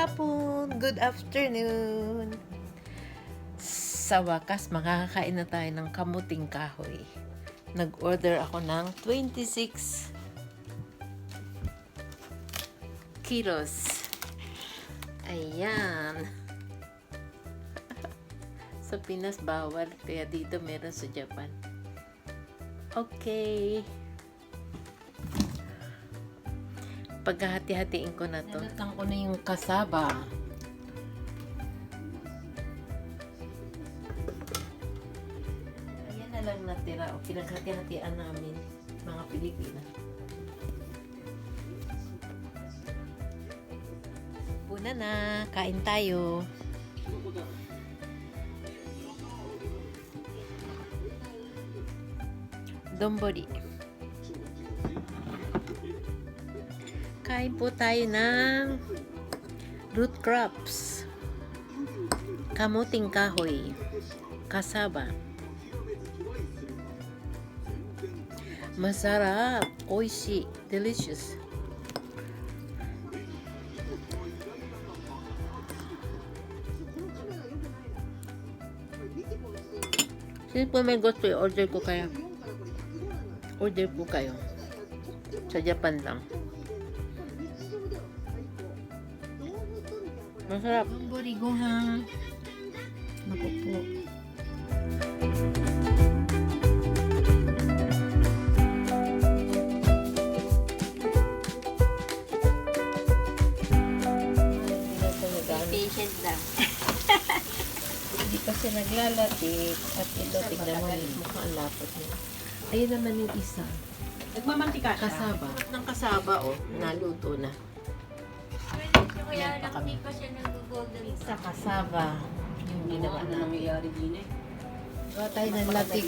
hapon, good afternoon. Sa wakas, makakakain na tayo ng kamuting kahoy. Nag-order ako ng 26 kilos. Ayan. Sa Pinas bawal, kaya dito meron sa Japan. Okay. Paghahati-hatiin ko na to. Nalutang ko na yung kasaba. Ayan na lang natira. O pinaghati-hatian namin mga Pilipina. Una na. Kain tayo. Donbori. Kain po tayo ng root crops, kamuting kahoy, kasaba. Masarap, oishi, delicious. Sino po may gusto, order ko kayo. Order po kayo. Sa Japan lang. Masarap. Donbori gohan. Naku po. Patient lang. Hindi kasi naglalatik. At ito, tignan mo yung mukhang lapot niya. Ayun naman yung isa. Nagmamantika siya. Kasaba. Ng kasaba, oh. Naluto na. Kaya nakati pa siya nag-golden Sa kasaba. Yung ginawa na. nangyayari din eh. Gawa tayo ng latik.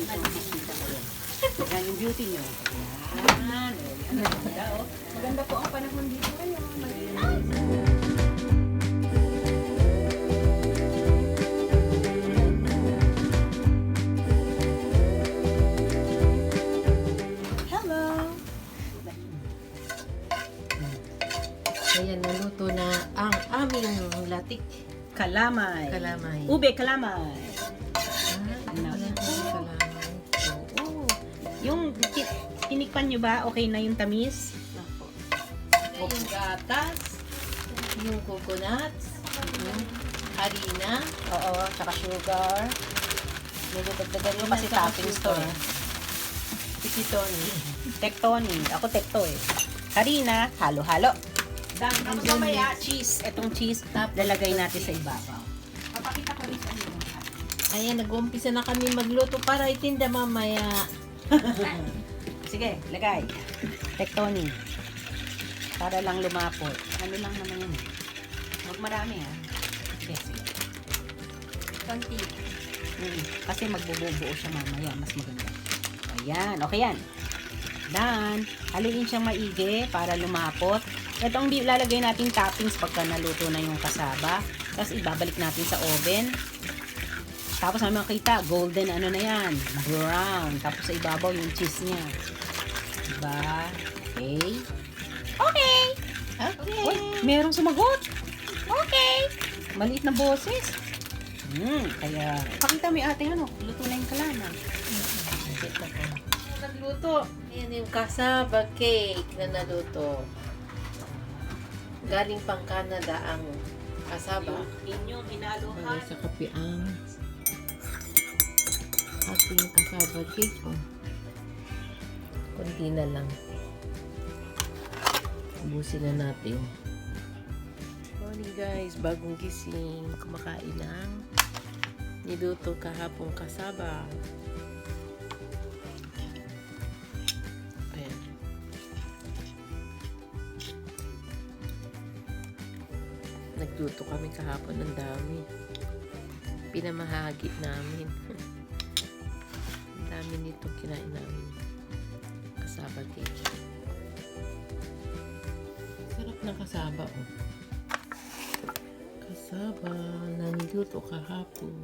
Yan yung beauty niyo. Yan. Maganda po ang panahon dito ngayon. Hello! Ayan, naluto na ang aming latik. Kalamay. Kalamay. Ube kalamay. Kalamay. Oo. Yung tinikpan nyo ba? Okay na yung tamis? Nako. Yung gatas, yung coconuts, harina, Oo, tsaka sugar. Nilutagdagan nyo kasi toppings to eh. Tikitoni. Tektoni. Ako tekto eh. Harina, halo-halo. Tapos mamaya, cheese. Itong cheese, lalagay natin sa ibabaw. Papakita ko rin sa inyo. Ayan, nag-uumpisa na kami magluto para itinda mamaya. Sige, lagay. Tektoni. Para lang lumapot. Ano lang naman yan eh. Huwag marami ha. Sige, sige. Konti. Kasi magbububuo siya mamaya. Mas maganda. Ayan, okay yan. Done. Haluin siyang maigi para lumapot. Ito ang lalagay natin toppings pagka naluto na yung kasaba. Tapos ibabalik natin sa oven. Tapos may makita, golden ano na yan. Brown. Tapos sa ibabaw yung cheese niya. Diba? Okay. Okay. Okay. Uy, merong sumagot. Okay. Maliit na boses. Kaya, pakita mo yung ate ano, luto na yung kalamay. Ito ko. Nagluto. Ayan yung kasaba cake na naluto. Galing pang Canada ang kasaba. Inyong Lagay sa kape ang ating kasaba cake. Oh. Kunti na lang. Ubusin na natin. Morning guys, bagong gising. Kumakain ng niluto kahapong kasaba. Ayan. Nagluto kami kahapon ng dami. Pinamahagi namin. Ang dami nito kinain namin. Kasaba cake. Sarap ng kasaba, oh. Kasaba na niluto kahapon.